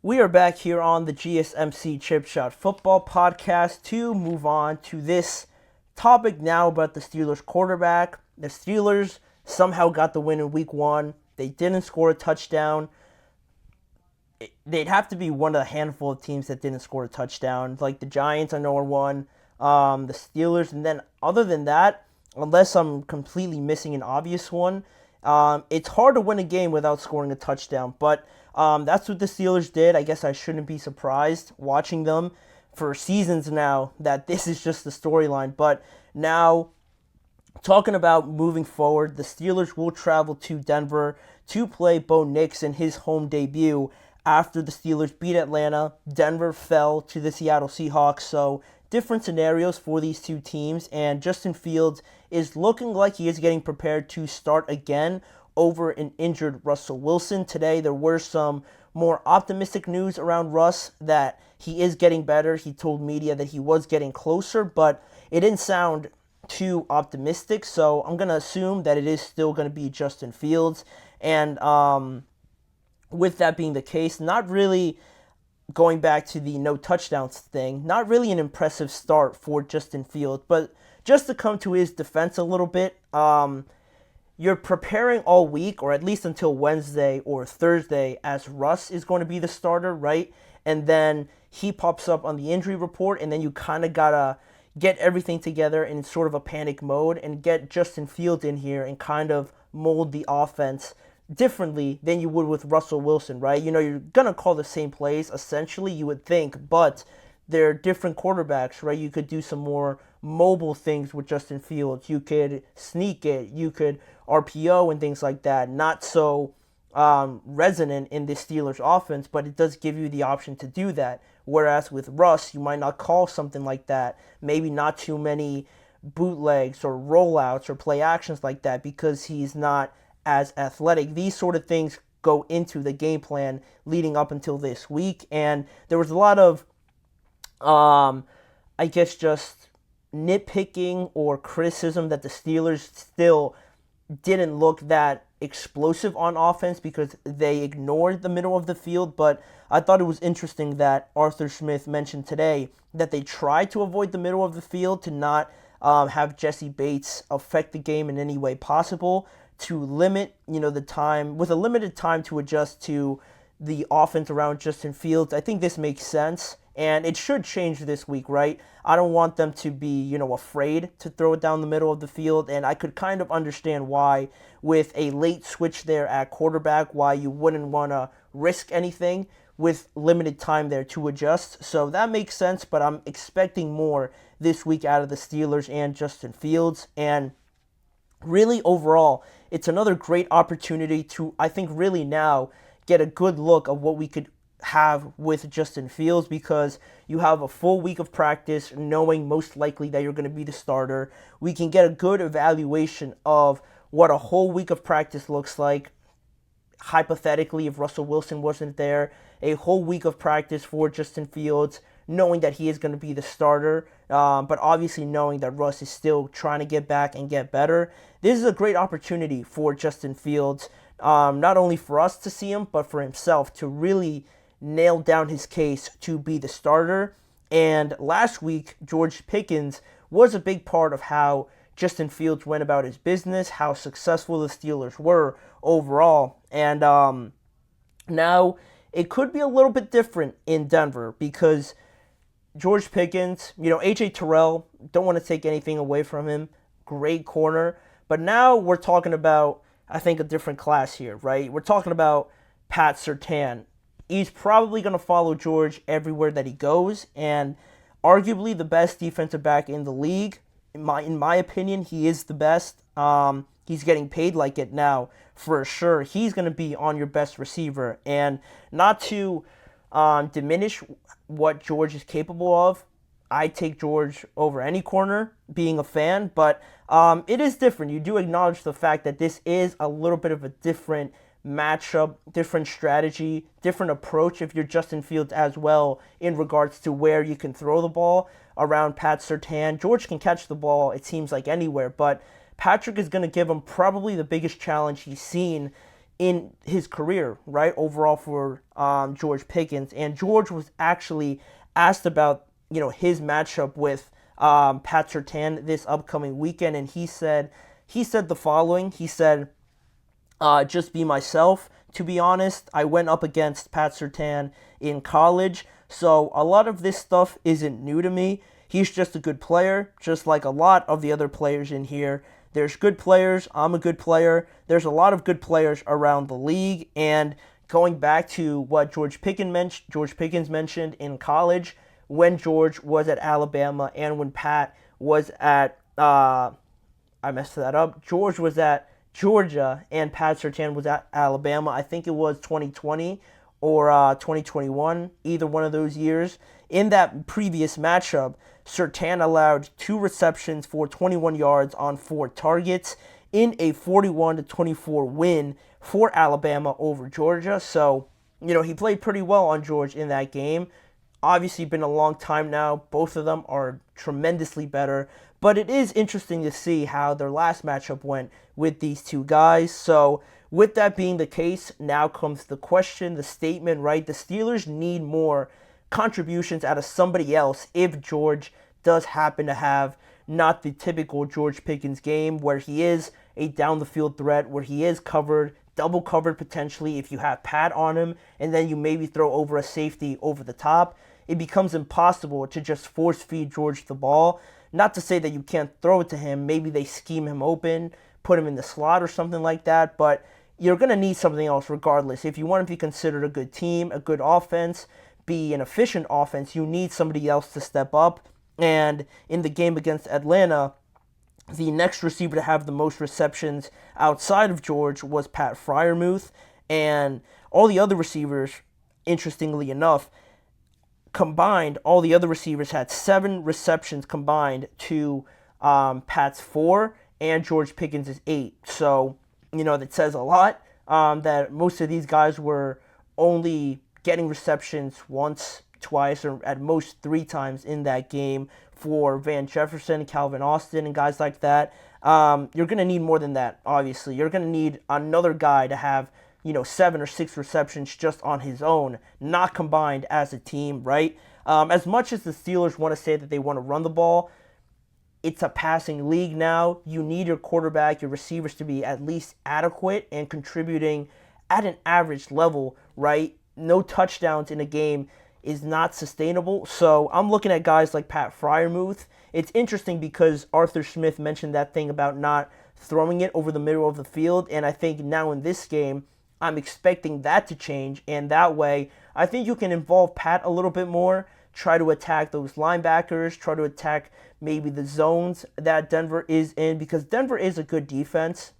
We are back here on the GSMC Chip Shot Football Podcast to move on to this topic now about the Steelers quarterback. The Steelers somehow got the win in Week 1. They didn't score a touchdown. They'd have to be one of the handful of teams that didn't score a touchdown. Like the Giants, I know are one. The Steelers, and then other than that, unless I'm completely missing an obvious one, it's hard to win a game without scoring a touchdown. But that's what the Steelers did. I guess I shouldn't be surprised watching them for seasons now that this is just the storyline. But now, talking about moving forward, the Steelers will travel to Denver to play Bo Nix in his home debut after the Steelers beat Atlanta. Denver fell to the Seattle Seahawks, so different scenarios for these two teams, and Justin Fields is looking like he is getting prepared to start again over an injured Russell Wilson. Today there were some more optimistic news around Russ that he is getting better. He told media that he was getting closer, but it didn't sound too optimistic, so I'm going to assume that it is still going to be Justin Fields. And with that being the case, not really going back to the no touchdowns thing, not really an impressive start for Justin Fields, but just to come to his defense a little bit, you're preparing all week, or at least until Wednesday or Thursday, as Russ is going to be the starter, right? And then he pops up on the injury report, and then you kind of got to get everything together in sort of a panic mode and get Justin Fields in here and kind of mold the offense differently than you would with Russell Wilson, right? You know, you're going to call the same plays, essentially, you would think, but they're different quarterbacks, right? You could do some more mobile things with Justin Fields. You could sneak it. You could RPO and things like that. Not so resonant in the Steelers offense, but it does give you the option to do that. Whereas with Russ, you might not call something like that. Maybe not too many bootlegs or rollouts or play actions like that because he's not as athletic. These sort of things go into the game plan leading up until this week. And there was a lot of, I guess, just nitpicking or criticism that the Steelers still didn't look that explosive on offense because they ignored the middle of the field. But I thought it was interesting that Arthur Smith mentioned today that they tried to avoid the middle of the field to not have Jesse Bates affect the game in any way possible, to limit, the time, with a limited time to adjust to the offense around Justin Fields. I think this makes sense, and it should change this week, right? I don't want them to be, afraid to throw it down the middle of the field, and I could kind of understand why, with a late switch there at quarterback, why you wouldn't want to risk anything with limited time there to adjust. So that makes sense, but I'm expecting more this week out of the Steelers and Justin Fields, and really overall, it's another great opportunity to, I think, really now get a good look of what we could have with Justin Fields, because you have a full week of practice knowing most likely that you're going to be the starter. We can get a good evaluation of what a whole week of practice looks like, hypothetically, if Russell Wilson wasn't there, a whole week of practice for Justin Fields, knowing that he is going to be the starter, but obviously knowing that Russ is still trying to get back and get better. This is a great opportunity for Justin Fields, not only for us to see him, but for himself to really nail down his case to be the starter. And last week, George Pickens was a big part of how Justin Fields went about his business, how successful the Steelers were overall. And now it could be a little bit different in Denver because George Pickens, A.J. Terrell, don't want to take anything away from him, great corner. But now we're talking about, I think, a different class here, right? We're talking about Pat Surtain. He's probably going to follow George everywhere that he goes, and arguably the best defensive back in the league. In my opinion, he is the best. He's getting paid like it now, for sure. He's going to be on your best receiver. And not to diminish what George is capable of, I take George over any corner, being a fan, but it is different. You do acknowledge the fact that this is a little bit of a different matchup, different strategy, different approach if you're Justin Fields as well in regards to where you can throw the ball around Pat Surtain. George can catch the ball, it seems like, anywhere, but Patrick is going to give him probably the biggest challenge he's seen in his career, right? Overall for George Pickens. And George was actually asked about, his matchup with Pat Surtain this upcoming weekend, and he said the following. He said, just be myself. To be honest, I went up against Pat Surtain in college, so a lot of this stuff isn't new to me. He's just a good player, just like a lot of the other players in here. There's good players. I'm a good player. There's a lot of good players around the league. And going back to what George Pickens mentioned in college, when George was at Alabama and when Pat was at, I messed that up. George was at Georgia and Pat Surtain was at Alabama. I think it was 2020 or 2021, either one of those years. In that previous matchup, Surtain allowed 2 receptions for 21 yards on 4 targets in a 41-24 win for Alabama over Georgia. So, he played pretty well on George in that game. Obviously, been a long time now. Both of them are tremendously better. But it is interesting to see how their last matchup went with these two guys. So, with that being the case, now comes the question, the statement, right? The Steelers need more contributions out of somebody else if George does happen to have not the typical George Pickens game where he is a down the field threat, where he is covered, double covered potentially if you have Pat on him, and then you maybe throw over a safety over the top. It becomes impossible to just force feed George the ball. Not to say that you can't throw it to him. Maybe they scheme him open, put him in the slot or something like that, but you're going to need something else regardless. If you want to be considered a good team, a good offense, be an efficient offense, you need somebody else to step up. And in the game against Atlanta, the next receiver to have the most receptions outside of George was Pat Freiermuth. And all the other receivers, interestingly enough, combined, all the other receivers had 7 receptions combined to Pat's 4 and George Pickens' 8. So, that says a lot that most of these guys were only getting receptions once, twice, or at most 3 times in that game for Van Jefferson, Calvin Austin, and guys like that. You're going to need more than that, obviously. You're going to need another guy to have, 7 or 6 receptions just on his own, not combined as a team, right? As much as the Steelers want to say that they want to run the ball, it's a passing league now. You need your quarterback, your receivers to be at least adequate and contributing at an average level, right? No touchdowns in a game is not sustainable. So I'm looking at guys like Pat Freiermuth. It's interesting because Arthur Smith mentioned that thing about not throwing it over the middle of the field, and I think now in this game, I'm expecting that to change, and that way, I think you can involve Pat a little bit more, try to attack those linebackers, try to attack maybe the zones that Denver is in, because Denver is a good defense.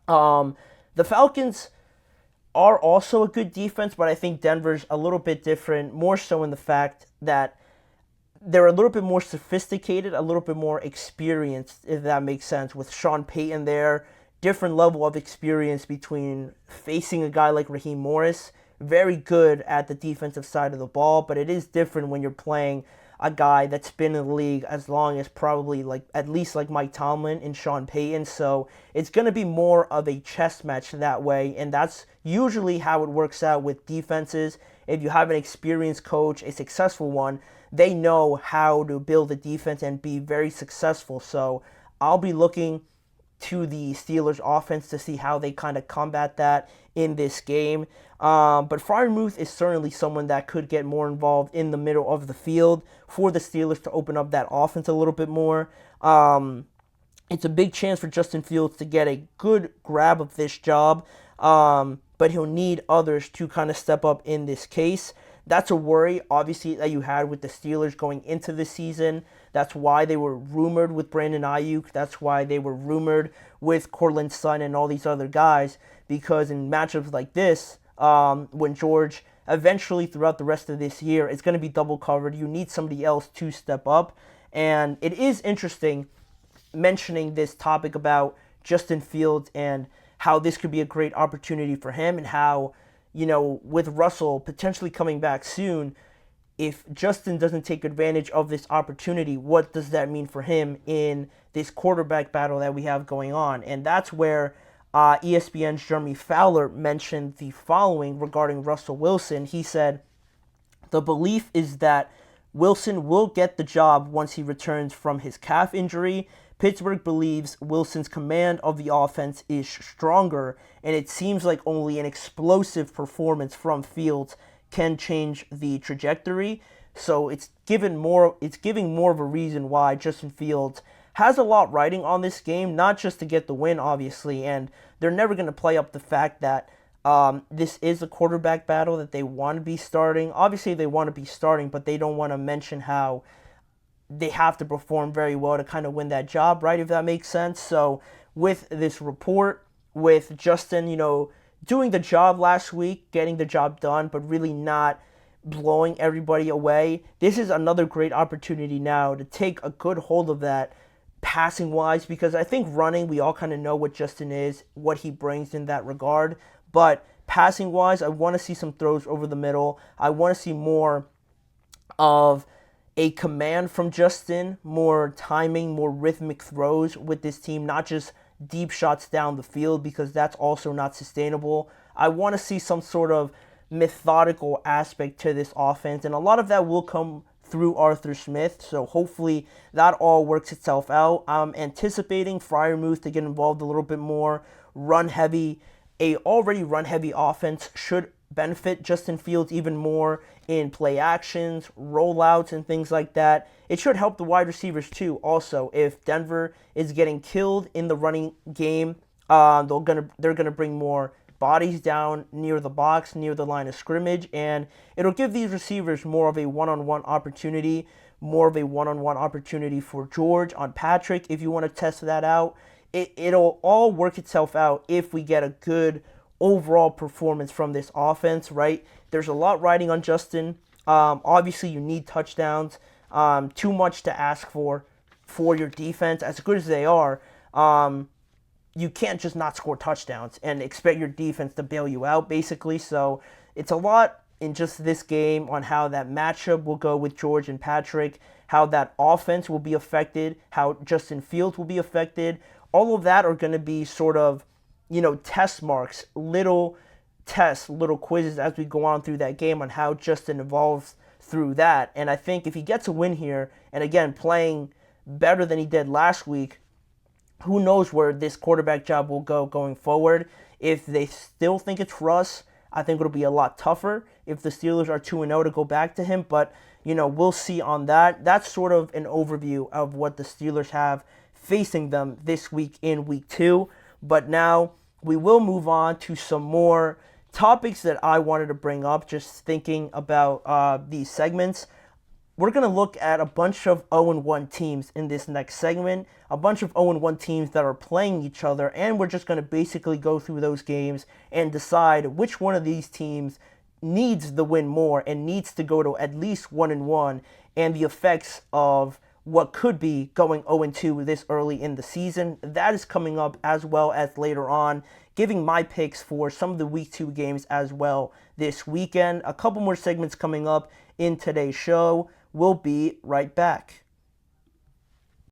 The Falcons are also a good defense, but I think Denver's a little bit different, more so in the fact that they're a little bit more sophisticated, a little bit more experienced, if that makes sense, with Sean Payton there. Different level of experience between facing a guy like Raheem Morris, very good at the defensive side of the ball, but it is different when you're playing a guy that's been in the league as long as probably at least Mike Tomlin and Sean Payton. So it's going to be more of a chess match that way, and that's usually how it works out with defenses. If you have an experienced coach, a successful one, they know how to build a defense and be very successful. So I'll be looking to the Steelers offense to see how they kind of combat that in this game. But Freiermuth is certainly someone that could get more involved in the middle of the field for the Steelers to open up that offense a little bit more. It's a big chance for Justin Fields to get a good grab of this job, but he'll need others to kind of step up in this case. That's a worry, obviously, that you had with the Steelers going into the season. That's why they were rumored with Brandon Ayuk. That's why they were rumored with Cortland Sutton and all these other guys. Because in matchups like this, when George eventually throughout the rest of this year is going to be double covered, you need somebody else to step up. And it is interesting mentioning this topic about Justin Fields and how this could be a great opportunity for him, and how, with Russell potentially coming back soon, if Justin doesn't take advantage of this opportunity, what does that mean for him in this quarterback battle that we have going on? And that's where ESPN's Jeremy Fowler mentioned the following regarding Russell Wilson. He said, "The belief is that Wilson will get the job once he returns from his calf injury. Pittsburgh believes Wilson's command of the offense is stronger, and it seems like only an explosive performance from Fields can change the trajectory." So it's giving more of a reason why Justin Fields has a lot riding on this game, not just to get the win, obviously, and they're never going to play up the fact that this is a quarterback battle that they want to be starting. Obviously, they want to be starting, but they don't want to mention how they have to perform very well to kind of win that job, right? If that makes sense. So with this report, with Justin, doing the job last week, getting the job done, but really not blowing everybody away, this is another great opportunity now to take a good hold of that passing wise, because I think running, we all kind of know what Justin is, what he brings in that regard. But passing wise, I want to see some throws over the middle. I want to see more of a command from Justin, more timing, more rhythmic throws with this team, not just deep shots down the field, because that's also not sustainable. I want to see some sort of methodical aspect to this offense, and a lot of that will come through Arthur Smith, so hopefully that all works itself out. I'm anticipating Freiermuth to get involved a little bit more, run heavy. A already run heavy offense should benefit Justin Fields even more in play actions, rollouts, and things like that. It should help the wide receivers too. Also, if Denver is getting killed in the running game, they're gonna bring more bodies down near the box, near the line of scrimmage, and it'll give these receivers more of a one-on-one opportunity, for George on Patrick if you want to test that out. It'll all work itself out if we get a good overall performance from this offense, right? There's a lot riding on Justin. Obviously, you need touchdowns. Too much to ask for your defense, as good as they are. You can't just not score touchdowns and expect your defense to bail you out, basically. So it's a lot in just this game on how that matchup will go with George and Patrick, how that offense will be affected, how Justin Fields will be affected. All of that are going to be sort of, test marks, little tests, little quizzes as we go on through that game on how Justin evolves through that. And I think if he gets a win here, and again, playing better than he did last week, who knows where this quarterback job will go going forward. If they still think it's Russ, I think it'll be a lot tougher if the Steelers are 2-0 to go back to him. But, we'll see on that. That's sort of an overview of what the Steelers have facing them this week in week 2. But now we will move on to some more topics that I wanted to bring up, just thinking about these segments. We're going to look at a bunch of 0-1 teams in this next segment, a bunch of 0-1 teams that are playing each other, and we're just going to basically go through those games and decide which one of these teams needs the win more and needs to go to at least 1-1, and the effects of what could be going 0-2 this early in the season. That is coming up, as well as later on, giving my picks for some of the week 2 games as well this weekend. A couple more segments coming up in today's show. We'll be right back.